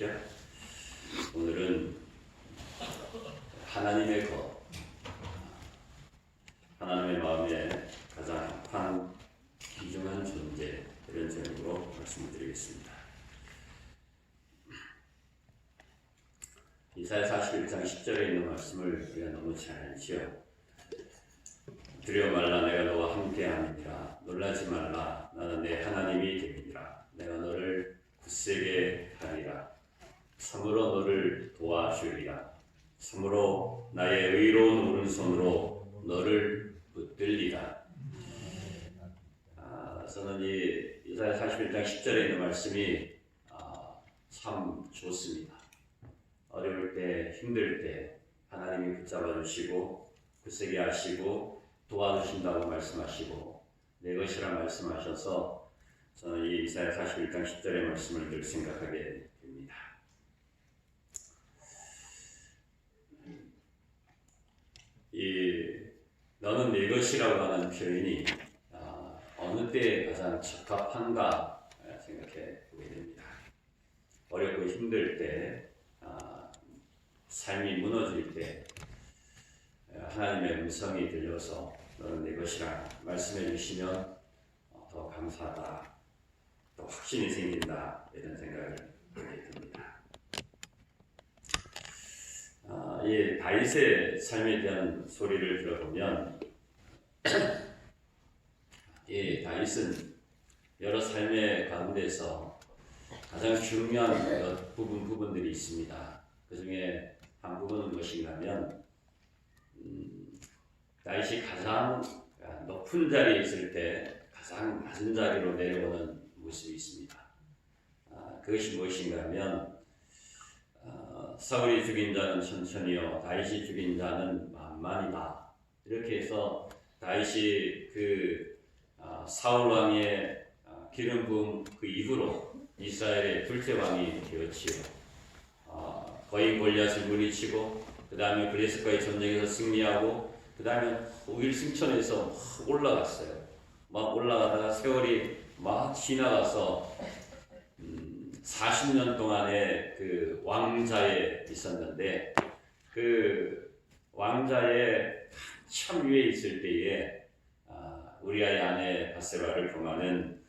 주십시오. 오늘은 하나님의 것, 하나님의 마음에 가장 합한 귀중한 존재, 이런 제목으로 말씀드리겠습니다. 이사야 41장 10절에 있는 말씀을 우리가 너무 잘 알지요. 두려워 말라, 내가 너와 함께함이니라. 놀라지 말라, 나는 내 하나님이 됨이니라. 내가 너를 굳세게 하리라. 참으로 너를 도와주리라. 참으로 나의 의로운 오른손으로 너를 붙들리라. 저는 이 이사야 41장 10절에 있는 말씀이 참 좋습니다. 어려울 때, 힘들 때 하나님이 붙잡아 주시고 굳세게 하시고 도와주신다고 말씀하시고 내 것이라 말씀하셔서 저는 이 이사야 41장 10절의 말씀을 늘 생각하게 됩니다. 이 너는 내 것이라고 하는 표현이 어느 때에 가장 적합한가 생각해 보게 됩니다. 어렵고 힘들 때, 삶이 무너질 때 하나님의 음성이 들려서 너는 내 것이라 말씀해 주시면 더 감사하다, 또 확신이 생긴다, 이런 생각을 하게 됩니다. 이 다윗의 삶에 대한 소리를 들어보면 이 다윗은 여러 삶의 가운데서 가장 중요한 몇 부분들이 있습니다. 그 중에 한 부분은 무엇인가 하면 다윗이 가장 높은 자리에 있을 때 가장 낮은 자리로 내려오는 모습이 있습니다. 그것이 무엇인가 하면 사울이 죽인 자는 천천히요, 다윗이 죽인 자는 만만이다. 이렇게 해서 다윗이 사울 왕의 기름 부음 그 이후로 이스라엘의 둘째 왕이 되었지요. 거인 골리앗을 물리치고 그 다음에 블레셋과의 전쟁에서 승리하고 그 다음에 5일 승천에서 막 올라갔어요. 막 올라가다가 세월이 막 지나가서 40년 동안의 그 왕자에 있었는데 그 왕자의 한참 위에 있을 때에 우리아의 아내 바세바를 범하는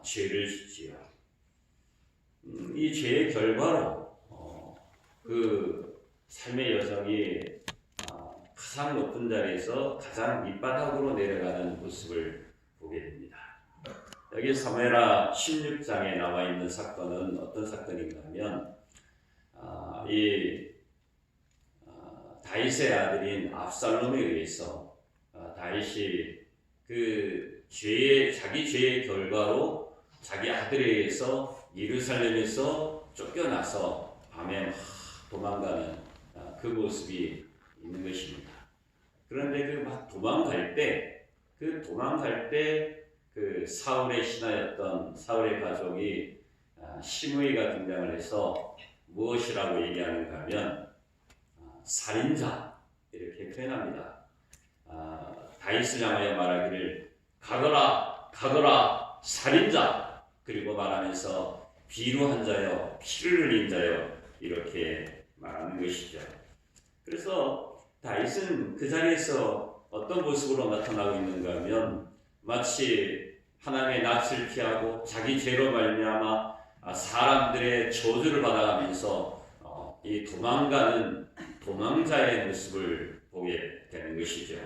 죄를 짓지요. 이 죄의 결과로 그 삶의 여성이 가장 높은 자리에서 가장 밑바닥으로 내려가는 모습을 보게 됩니다. 여기 사무엘하 16장에 나와 있는 사건은 어떤 사건인가 하면 다윗의 아들인 압살롬에 의해서 다윗이 자기 죄의 결과로 자기 아들에 의해서 예루살렘에서 쫓겨나서 밤에 도망가는 그 모습이 있는 것입니다. 그런데 막 도망갈 때 그 사울의 신하였던 사울의 가족이 시므이가 등장을 해서 무엇이라고 얘기하는가 하면 살인자, 이렇게 표현합니다. 다윗을 향하여 말하기를 가거라 살인자, 그리고 말하면서 비루한 자여, 피를 흘린 자여, 이렇게 말하는 것이죠. 그래서 다윗은 그 자리에서 어떤 모습으로 나타나고 있는가 하면 마치 하나님의 낯을 피하고 자기 죄로 말미암아 사람들의 저주를 받아가면서 이 도망가는 도망자의 모습을 보게 되는 것이죠.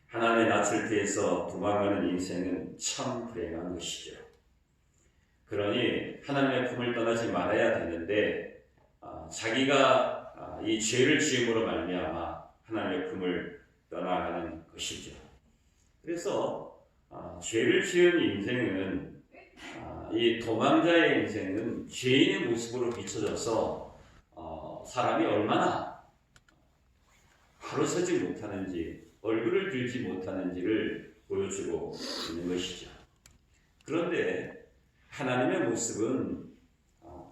하나님의 낯을 피해서 도망가는 인생은 참 불행한 것이죠. 그러니 하나님의 품을 떠나지 말아야 되는데 자기가 이 죄를 지음으로 말미암아 하나님의 품을 떠나가는 것이죠. 그래서 죄를 지은 인생은 이 도망자의 인생은 죄인의 모습으로 비춰져서 사람이 얼마나 바로 서지 못하는지, 얼굴을 들지 못하는지를 보여주고 있는 것이죠. 그런데 하나님의 모습은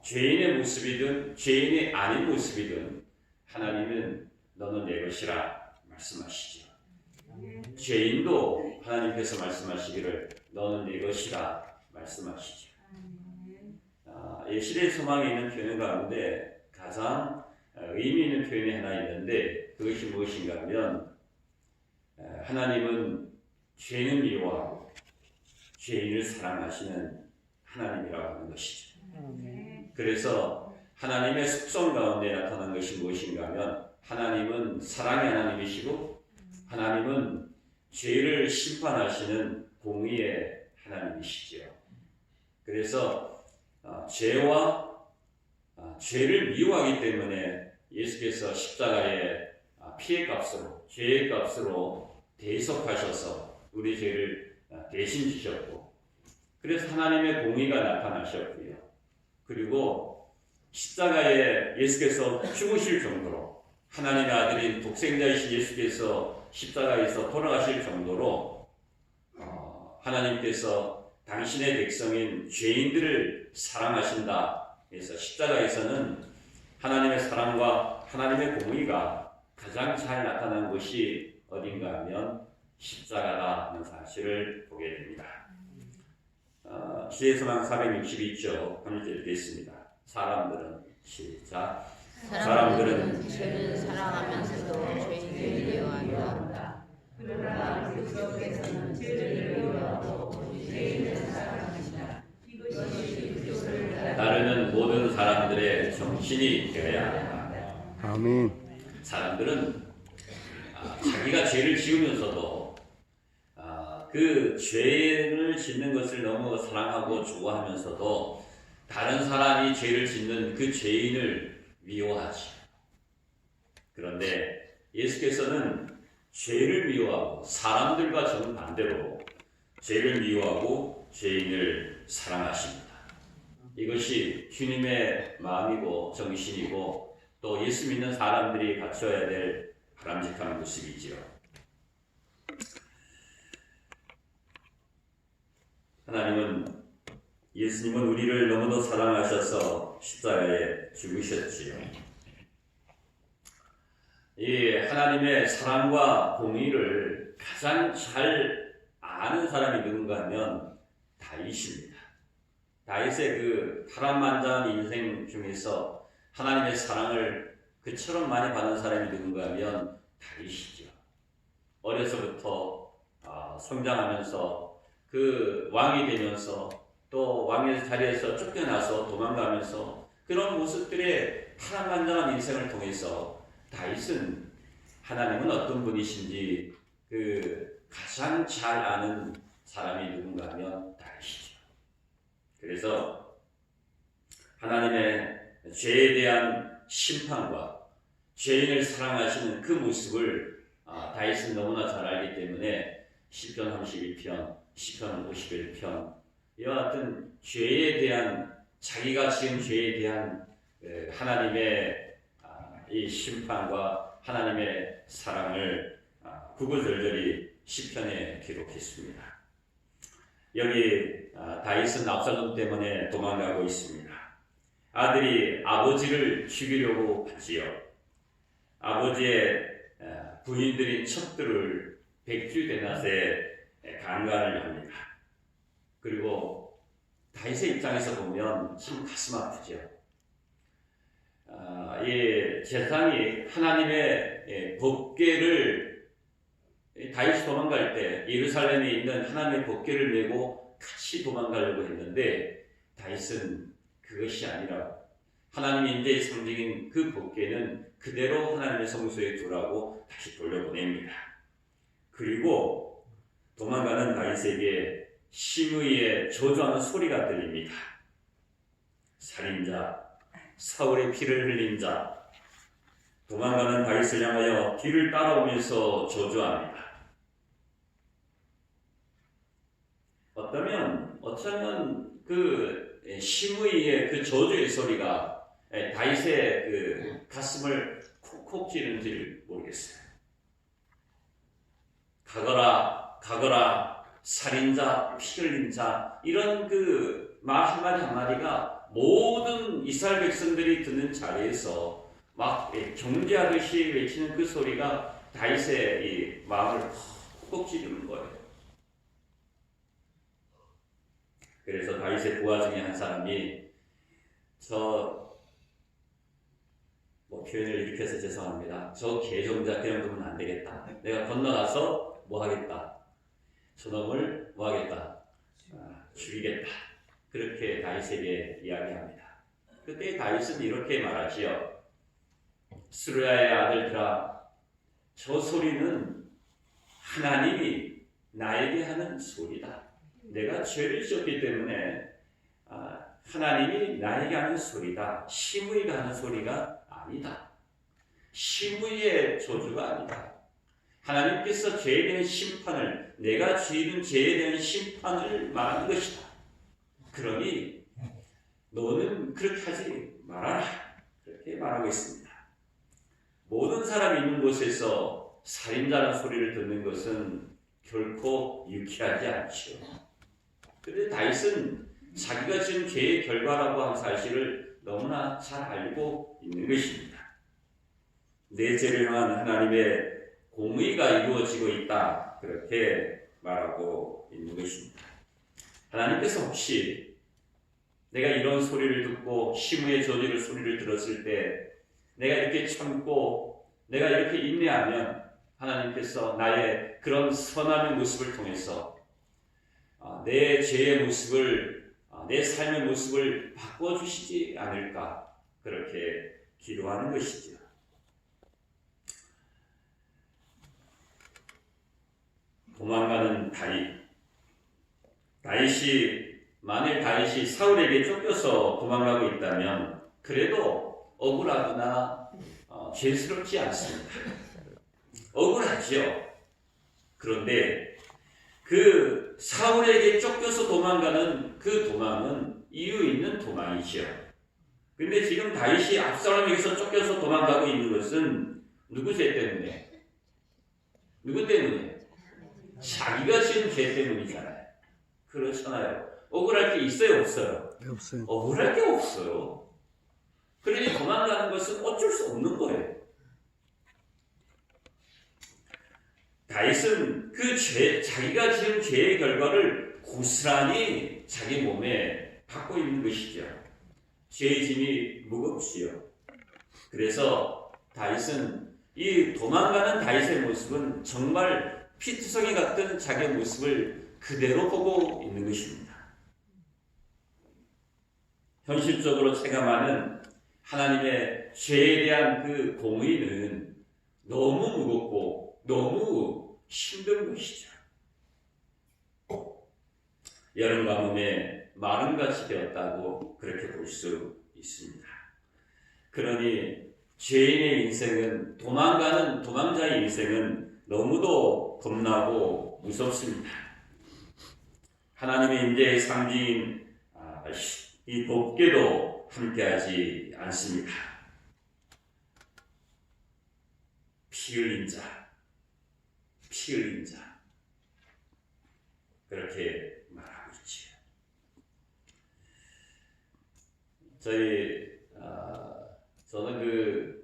죄인의 모습이든 죄인이 아닌 모습이든 하나님은 너는 내 것이라 말씀하시죠. 죄인도 하나님께서 말씀하시기를 너는 내 것이라 말씀하시죠. 이 시대의 소망에 있는 표현 가운데 가장 의미 있는 표현이 하나 있는데 그것이 무엇인가 하면 하나님은 죄인을 미워하고 죄인을 사랑하시는 하나님이라고 하는 것이죠. 그래서 하나님의 속성 가운데 나타난 것이 무엇인가 하면 하나님은 사랑의 하나님이시고 하나님은 죄를 심판하시는 공의의 하나님이시죠. 그래서 죄를 미워하기 때문에 예수께서 십자가의 피해값으로 죄의 값으로 대속하셔서 우리 죄를 대신 지셨고 그래서 하나님의 공의가 나타나셨고요. 그리고 십자가에 예수께서 죽으실 정도로 하나님의 아들인 독생자이신 예수께서 십자가에서 돌아가실 정도로 하나님께서 당신의 백성인 죄인들을 사랑하신다. 그래서 십자가에서는 하나님의 사랑과 하나님의 공의가 가장 잘 나타난 것이 어딘가 하면 십자가다 하는 사실을 보게 됩니다. 시대의 소망 462쪽 한 절을 읽겠습니다. 사람들은 시작. 사람들은 죄를 사랑하면서도 죄인을 미워한다. 그러나 그리스도께서는 죄를 미워하고 죄인을 사랑하시라. 이것이 그리스도를 따르는 모든 사람들의 정신이 되어야 한다. 아멘. 사람들은 자기가 죄를 지으면서도 그 죄를 짓는 것을 너무 사랑하고 좋아하면서도 다른 사람이 죄를 짓는 그 죄인을 미워하지. 그런데 예수께서는 죄를 미워하고 사람들과 정반대로 죄를 미워하고 죄인을 사랑하십니다. 이것이 주님의 마음이고 정신이고 또 예수 믿는 사람들이 갖춰야 될 바람직한 모습이지요. 예수님은 우리를 너무도 사랑하셔서 십자가에 죽으셨지요. 이 하나님의 사랑과 공의를 가장 잘 아는 사람이 누군가 하면 다윗입니다. 다윗의 그 파란만장한 인생 중에서 하나님의 사랑을 그처럼 많이 받은 사람이 누군가 하면 다윗이죠. 어려서부터 성장하면서 그 왕이 되면서 또 왕의 자리에서 쫓겨나서 도망가면서 그런 모습들의 파란만장한 인생을 통해서 다윗은 하나님은 어떤 분이신지 그 가장 잘 아는 사람이 누군가 하면 다윗이죠. 그래서 하나님의 죄에 대한 심판과 죄인을 사랑하시는 그 모습을 다윗은 너무나 잘 알기 때문에 시편 32편, 시편 51편 이와 같은 죄에 대한 자기가 지은 죄에 대한 하나님의 이 심판과 하나님의 사랑을 구구절절히 시편에 기록했습니다. 여기 다윗은 압살롬 때문에 도망가고 있습니다. 아들이 아버지를 죽이려고 하지요. 아버지의 부인들인 척들을 백주대낮에 강간을 합니다. 그리고 다윗의 입장에서 보면 참 가슴 아프죠. 이 제사장이 하나님의 법궤를 다윗이 도망갈 때 예루살렘에 있는 하나님의 법궤를 메고 같이 도망가려고 했는데 다윗은 그것이 아니라 하나님의 인재의 상징인 그 법궤는 그대로 하나님의 성소에 두라고 다시 돌려보냅니다. 그리고 도망가는 다윗에게 심의의 저주하는 소리가 들립니다. 살인자, 사울의 피를 흘린 자, 도망가는 다윗을 향하여 뒤를 따라오면서 저주합니다. 어쩌면 그 심의의 그 저주의 소리가 다윗의 그 가슴을 콕콕 찌르는지를 모르겠어요. 가거라, 가거라, 살인자, 피 흘린 자, 이런 그 말 한마디 한마디가 모든 이스라엘 백성들이 듣는 자리에서 막 경계하듯이 외치는 그 소리가 다윗의 이 마음을 콕콕 찌르는 거예요. 그래서 다윗의 부하 중에 한 사람이 표현을 이렇게 해서 죄송합니다. 저 개종자 그냥 두면 안 되겠다. 내가 건너가서 뭐 하겠다. 저놈을 뭐 하겠다. 죽이겠다. 그렇게 다윗에게 이야기합니다. 그때 다윗은 이렇게 말하지요. 스루야의 아들들아, 저 소리는 하나님이 나에게 하는 소리다. 내가 죄를 지었기 때문에 하나님이 나에게 하는 소리다. 시므이가 하는 소리가 아니다. 시므이의 저주가 아니다. 하나님께서 죄에 대한 심판을, 내가 지은 죄에 대한 심판을 말하는 것이다. 그러니 너는 그렇게 하지 말아라. 그렇게 말하고 있습니다. 모든 사람이 있는 곳에서 살인자라는 소리를 듣는 것은 결코 유쾌하지 않죠. 그런데 다윗은 자기가 지은 죄의 결과라고 한 사실을 너무나 잘 알고 있는 것입니다. 내 죄를 향한 하나님의 공의가 이루어지고 있다. 그렇게 말하고 있는 것입니다. 하나님께서 혹시 내가 이런 소리를 듣고 시므의 저주의 소리를 들었을 때 내가 이렇게 참고 내가 이렇게 인내하면 하나님께서 나의 그런 선함의 모습을 통해서 내 죄의 모습을, 내 삶의 모습을 바꿔주시지 않을까 그렇게 기도하는 것이죠. 도망가는 만일 다윗이 사울에게 쫓겨서 도망가고 있다면 그래도 억울하거나 죄스럽지 않습니다. 억울하죠. 그런데 그 사울에게 쫓겨서 도망가는 그 도망은 이유 있는 도망이죠. 근데 지금 다윗이 압살롬에게서 쫓겨서 도망가고 있는 것은 누구 죄 때문에? 누구 때문에? 자기가 지은 죄 때문이잖아요. 그렇잖아요. 억울할 게 있어요, 없어요? 없어요. 억울할 게 없어요. 그러니 도망가는 것은 어쩔 수 없는 거예요. 다윗은 자기가 지은 죄의 결과를 고스란히 자기 몸에 받고 있는 것이죠. 죄의 짐이 무겁지요. 그래서 다윗은 이 도망가는 다윗의 모습은 정말 피투성이 같은 자기의 모습을 그대로 보고 있는 것입니다. 현실적으로 체감하는 하나님의 죄에 대한 그 공의는 너무 무겁고 너무 힘든 것이죠. 여름 가뭄에 마름같이 되었다고 그렇게 볼 수 있습니다. 그러니 죄인의 인생은, 도망자의 인생은 너무도 겁나고 무섭습니다. 하나님의 임재의 상징인 이 법궤도 함께하지 않습니다. 피 흘린 자 그렇게 말하고 있지요. 저는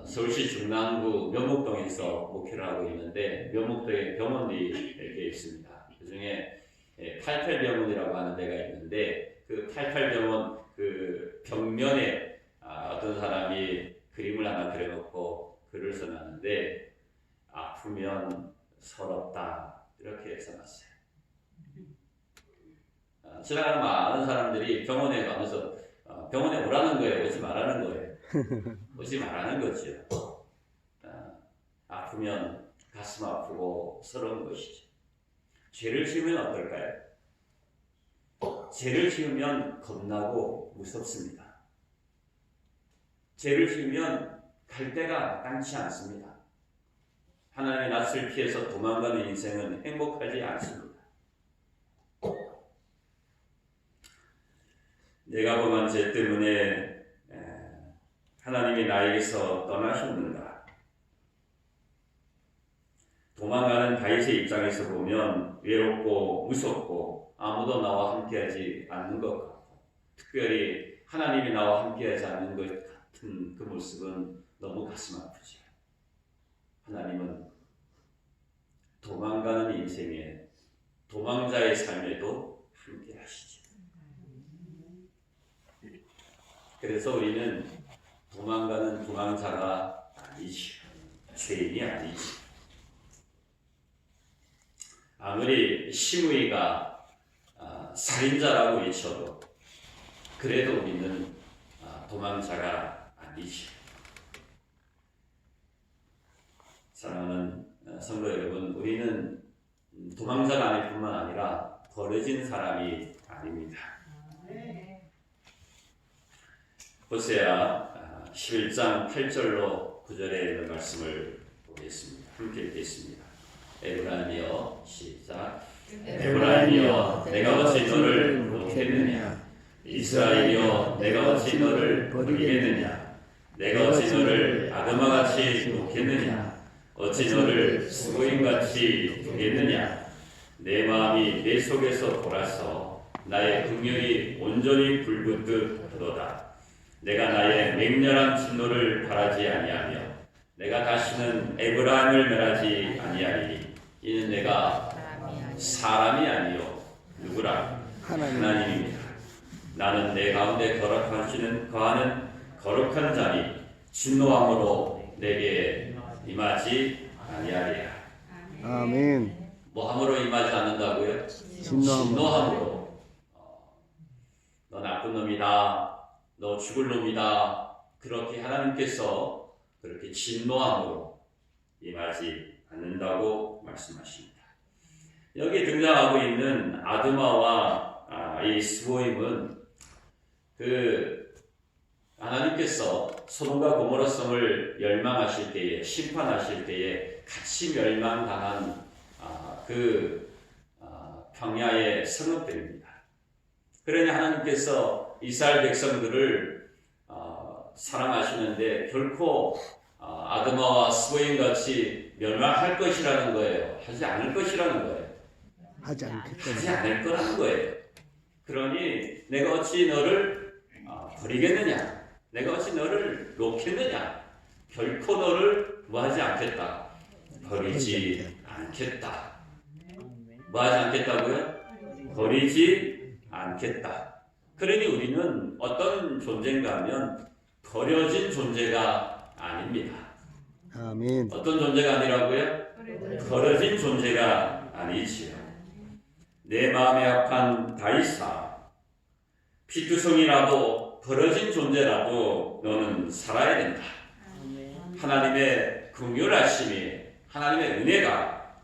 서울시 중랑구 면목동에서 목회를 하고 있는데 면목동에 병원이 이렇게 있습니다. 그 중에 88병원이라고 하는 데가 있는데 그 88병원 그 벽면에 어떤 사람이 그림을 하나 그려놓고 글을 써놨는데 아프면 서럽다 이렇게 써놨어요. 지나가는 많은 사람들이 병원에 가면서 병원에 오라는 거예요, 오지 말라는 거예요. 오지 말라는 거죠. 아프면 가슴 아프고 서러운 것이죠. 죄를 지으면 어떨까요? 죄를 지으면 겁나고 무섭습니다. 죄를 지으면 갈 데가 마땅치 않습니다. 하나님의 낯을 피해서 도망가는 인생은 행복하지 않습니다. 내가 범한 죄 때문에 하나님이 나에게서 떠나셨는가? 도망가는 다윗의 입장에서 보면 외롭고 무섭고 아무도 나와 함께하지 않는 것 같고 특별히 하나님이 나와 함께하지 않는 것 같은 그 모습은 너무 가슴 아프죠. 하나님은 도망가는 인생에 도망자의 삶에도 함께하시죠. 그래서 우리는 도망가는 도망자가 아니지, 죄인이 아니지. 아무리 시므이가 살인자라고 외쳐도 그래도 우리는 도망자가 아니지. 사랑하는 성도 여러분, 우리는 도망자가 아닐 뿐만 아니라 버려진 사람이 아닙니다. 호세아 11장 8절로 9절에 있는 말씀을 보겠습니다. 함께 읽겠습니다. 에브라임이여, 시작. 에브라임이여, 내가 어찌 너를 놓겠느냐? 이스라엘이여, 내가 어찌 너를 버리겠느냐? 내가 어찌 너를 아드마같이 놓겠느냐? 어찌 너를 스고임같이 두겠느냐? 내 마음이 내 속에서 돌아서 나의 긍휼이 온전히 불붙듯 하도다. 내가 나의 맹렬한 진노를 바라지 아니하며 내가 다시는 에브라임을 멸하지 아니하리니 이는 내가 사람이 아니요 누구라? 하나님입니다. 나는 내 가운데 거하는 거룩한 자니 진노함으로 내게 임하지 아니하리라. 아멘. 뭐 함으로 임하지 않는다고요? 진노함으로. 너 나쁜 놈이다. 너 죽을 놈이다. 그렇게 하나님께서 그렇게 진노함으로 임하지 않는다고 말씀하십니다. 여기 등장하고 있는 아드마와 이 스보임은 하나님께서 소돔과 고모라 성을 멸망하실 때에, 심판하실 때에 같이 멸망당한 평야의 성읍들입니다. 그러니 하나님께서 이스라엘 백성들을 사랑하시는데 결코 아드마와 스보임 같이 멸망할 것이라는 거예요. 하지 않을 것이라는 거예요. 하지 않겠다. 하지 않을 거라는 거예요. 그러니 내가 어찌 너를 버리겠느냐? 내가 어찌 너를 놓겠느냐? 결코 너를 뭐하지 않겠다. 버리지 않겠다. 뭐하지 않겠다고요? 버리지 않겠다. 그러니 우리는 어떤 존재인가 하면 버려진 존재가 아닙니다. 아멘. 어떤 존재가 아니라고요? 버려진 존재가 아니지요. 내 마음에 합한 다이사, 피투성이라도 버려진 존재라도 너는 살아야 된다. 하나님의 긍휼하심이, 하나님의 은혜가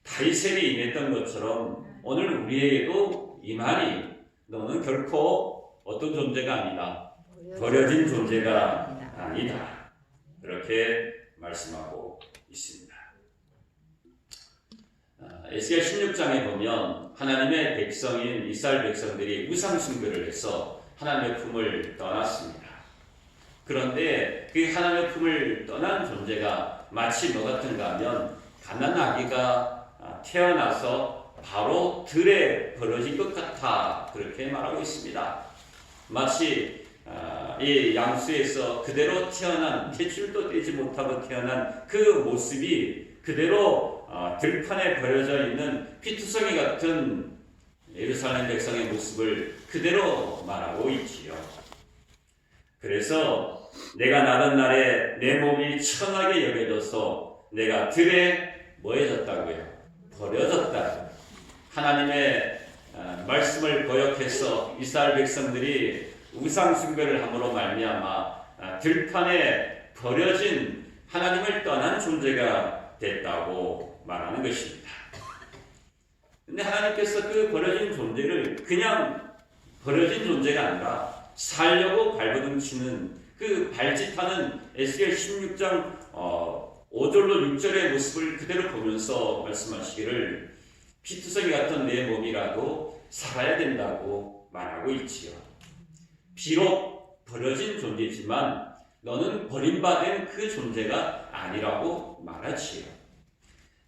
다윗에게 임했던 것처럼 오늘 우리에게도 임하니 너는 결코 어떤 존재가 아니다. 버려진 존재가 아니다. 그렇게 말씀하고 있습니다. 에스겔 16장에 보면 하나님의 백성인 이스라엘 백성들이 우상 숭배를 해서 하나님의 품을 떠났습니다. 그런데 그 하나님의 품을 떠난 존재가 마치 뭐 같은가 하면 갓난 아기가 태어나서 바로 들에 버려진 것 같아, 그렇게 말하고 있습니다. 마치 이 양수에서 그대로 태어난, 탯줄도 떼지 못하고 태어난 그 모습이 그대로 들판에 버려져 있는 피투성이 같은 예루살렘 백성의 모습을 그대로 말하고 있지요. 그래서 내가 나던 날에 내 몸이 천하게 여겨져서 내가 들에 뭐해졌다고요? 버려졌다. 하나님의 말씀을 거역해서 이스라엘 백성들이 우상 숭배를 함으로 말미암아 들판에 버려진 하나님을 떠난 존재가 됐다고 말하는 것입니다. 근데 하나님께서 그 버려진 존재를 그냥 버려진 존재가 아니라 살려고 발버둥치는 그 발짓하는 에스겔 16장 5절로 6절의 모습을 그대로 보면서 말씀하시기를 피투성이 같은 내 몸이라도 살아야 된다고 말하고 있지요. 비록 버려진 존재지만 너는 버림받은 그 존재가 아니라고 말하지요.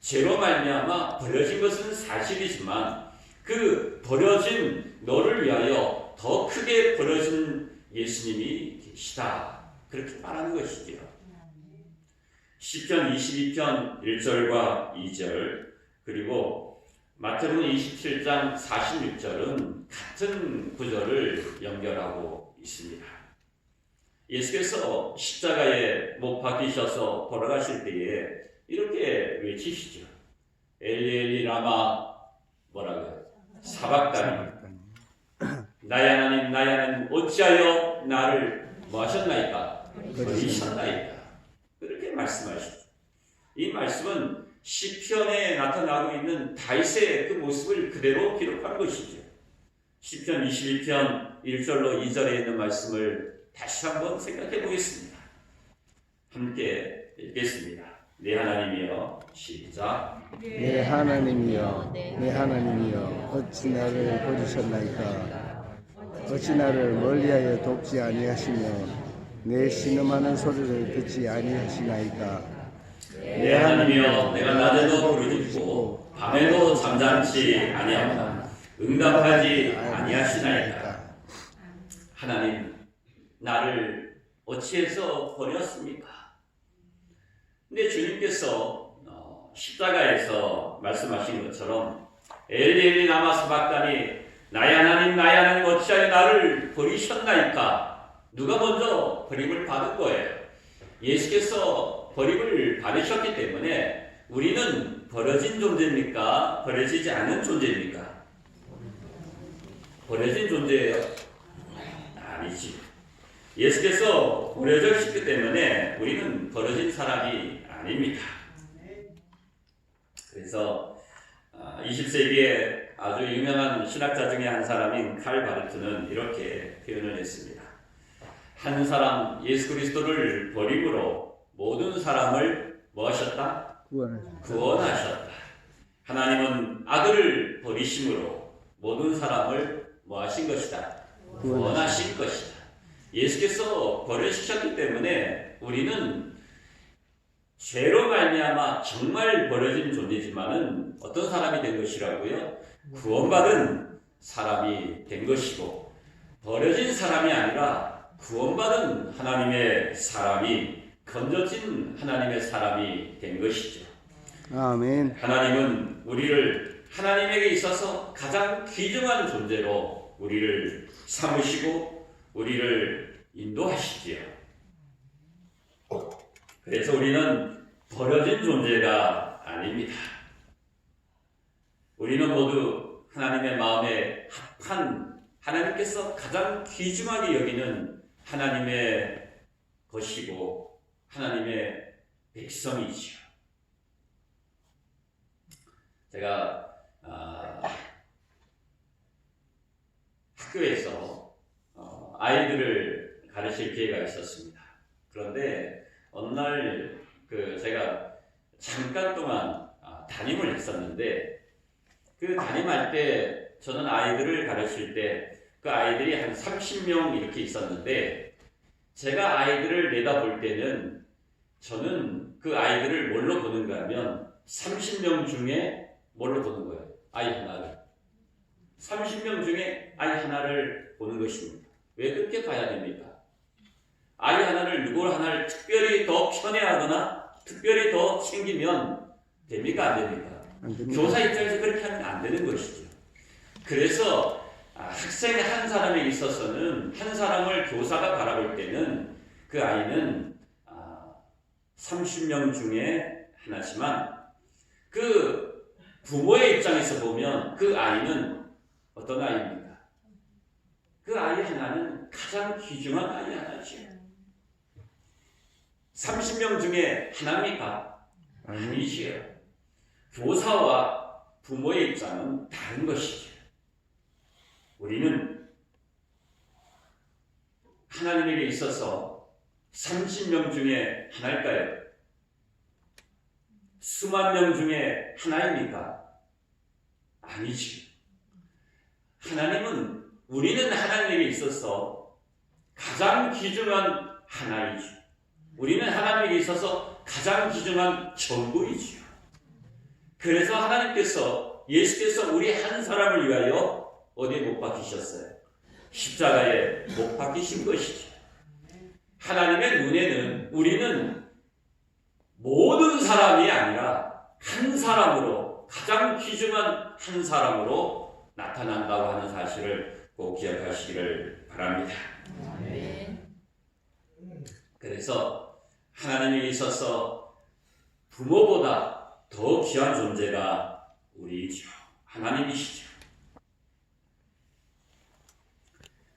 죄로 말미암아 버려진 것은 사실이지만 그 버려진 너를 위하여 더 크게 버려진 예수님이 계시다, 그렇게 말하는 것이지요. 시편 22편 1절과 2절 그리고 마태복음 27장 46절은 같은 구절을 연결하고 있습니다. 예수께서 십자가에 못 박히셔서 돌아가실 때에 이렇게 외치시죠. 엘리 엘리 라마 뭐라고요? 사박다니 나의 하나님 나의 하나님 어찌하여 나를 뭐 하셨나이까? 버리셨나이까? 그렇게 말씀하시죠. 이 말씀은 시편에 나타나고 있는 다윗의 그 모습을 그대로 기록한 것이죠. 시편 22편 1절로 2절에 있는 말씀을 다시 한번 생각해 보겠습니다. 함께 읽겠습니다. 내 하나님이여. 시작. 내 하나님이여, 내 하나님이여, 어찌 나를 버리셨나이까? 어찌 나를 멀리하여 돕지 아니하시며 내 신음하는 소리를 듣지 아니하시나이까? 내 하나님이여, 내가 낮에도 부르짖고 밤에도 잠잠치 아니하나 응답하지 아니하시나이까? 하나님, 나를 어찌해서 버렸습니까? 근데 주님께서 십자가에서 말씀하신 것처럼 엘리 엘리 라마 사박다니 나의 하나님 나의 하나님 어찌하여 나를 버리셨나이까? 누가 먼저 버림을 받은 거예요. 예수께서 버림을 받으셨기 때문에 우리는 버려진 존재입니까? 버려지지 않은 존재입니까? 버려진 존재예요? 아니지. 예수께서 버려졌기 때문에 우리는 버려진 사람이 아닙니다. 그래서 20세기에 아주 유명한 신학자 중에 한 사람인 칼 바르트는 이렇게 표현을 했습니다. 한 사람 예수 그리스도를 버림으로 모든 사람을 뭐 하셨다? 구원하셨다. 하나님은 아들을 버리심으로 모든 사람을 뭐 하신 것이다? 구원하신 것이다. 예수께서 버려지셨기 때문에 우리는 죄로 말미암아 정말 버려진 존재지만은 어떤 사람이 된 것이라고요? 구원받은 사람이 된 것이고, 버려진 사람이 아니라 구원받은 하나님의 사람이, 건져진 하나님의 사람이 된 것이죠. 아멘. 하나님은 우리를 하나님에게 있어서 가장 귀중한 존재로 우리를 삼으시고 우리를 인도하시지요. 그래서 우리는 버려진 존재가 아닙니다. 우리는 모두 하나님의 마음에 합한, 하나님께서 가장 귀중하게 여기는 하나님의 것이고 하나님의 백성이지요. 제가 학교에서 아이들을 가르칠 기회가 있었습니다. 그런데 어느 날 제가 잠깐 동안 담임을 했었는데, 그 담임할 때 저는 아이들을 가르칠 때 그 아이들이 한 30명 이렇게 있었는데, 제가 아이들을 내다볼 때는 저는 그 아이들을 뭘로 보는가 하면 30명 중에 뭘로 보는 거예요? 아이 하나를. 30명 중에 아이 하나를 보는 것입니다. 왜 그렇게 봐야 됩니까? 아이 하나를, 누구 하나를 특별히 더 편애하거나 특별히 더 챙기면 됩니까? 안 됩니까? 안 됩니다. 교사 입장에서 그렇게 하면 안 되는 것이죠. 그래서 학생 한 사람에 있어서는, 한 사람을 교사가 바라볼 때는 그 아이는 30명 중에 하나지만, 그 부모의 입장에서 보면 그 아이는 어떤 아이입니까? 그 아이 하나는 가장 귀중한 아이 하나죠. 30명 중에 하나입니까? 아니지요. 교사와 부모의 입장은 다른 것이죠. 우리는 하나님에게 있어서 30명 중에 하나일까요? 수만 명 중에 하나입니까? 아니지. 하나님은, 우리는 하나님에게 있어서 가장 귀중한 하나이죠. 우리는 하나님에게 있어서 가장 귀중한 전부이지요. 그래서 하나님께서, 예수께서 우리 한 사람을 위하여 어디에 못 박히셨어요? 십자가에 못 박히신 것이죠. 하나님의 눈에는 우리는 모든 사람이 아니라 한 사람으로, 가장 귀중한 한 사람으로 나타난다고 하는 사실을 꼭 기억하시기를 바랍니다. 아멘. 그래서 하나님에 있어서 부모보다 더 귀한 존재가 우리이죠. 하나님이시죠.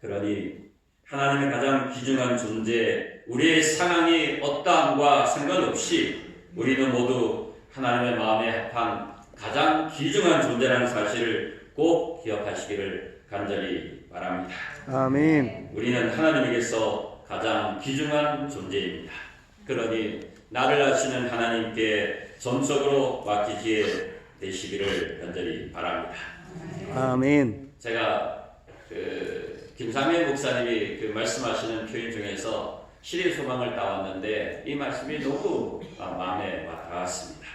그러니 하나님의 가장 귀중한 존재, 우리의 상황이 어떠함과 상관없이 우리는 모두 하나님의 마음에 합한 가장 귀중한 존재라는 사실을 꼭 기억하시기를 간절히 바랍니다. 아멘. 우리는 하나님에게서 가장 귀중한 존재입니다. 그러니 나를 아시는 하나님께 전적으로 맡기기에 되시기를 간절히 바랍니다. 아멘. 제가 김상현 목사님이 말씀하시는 표현 중에서 시대 소망을 따왔는데 이 말씀이 너무 마음에 와닿았습니다.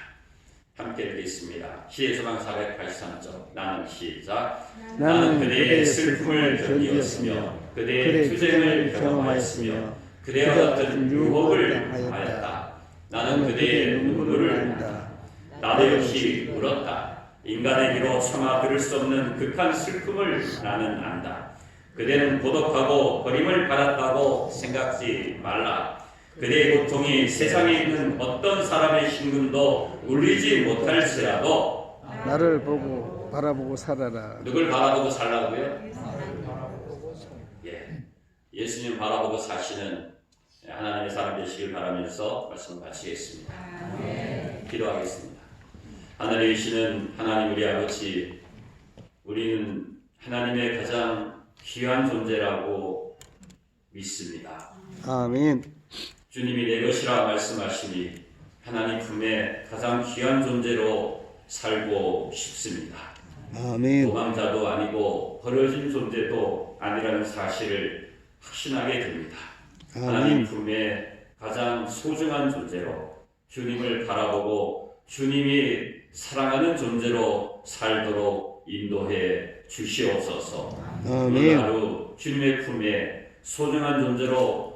함께 읽겠습니다. 시대 소망 483쪽. 나는 시작. 나는 그대의 슬픔을 견디었으며 그대의 투쟁을 경험하였으며 그대와 같은 유혹을 당하였다. 나는 그대의 눈물을 안다. 나도 역시 울었다. 인간의 귀로 차마 들을 수 없는 극한 슬픔을 나는 안다. 그대는 고독하고 버림을 받았다고 생각지 말라. 그대의 고통이 세상에 있는 어떤 사람의 심금도 울리지 못할지라도 나를 바라보고 살아라. 누굴 바라보고 살라고요? 예, 예수님 바라보고 사시는 하나님의 사람 되시길 바라면서 말씀 마치겠습니다. 기도하겠습니다. 하늘에 계시는 하나님 우리 아버지, 우리는 하나님의 가장 귀한 존재라고 믿습니다. 아멘. 주님이 내 것이라 말씀하시니 하나님 품에 가장 귀한 존재로 살고 싶습니다. 아멘. 도망자도 아니고 버려진 존재도 아니라는 사실을 확신하게 됩니다. 하나님 아멘. 품에 가장 소중한 존재로 주님을 바라보고 주님이 사랑하는 존재로 살도록 인도해 주시옵소서. 오늘 아멘. 하루 주님의 품에 소중한 존재로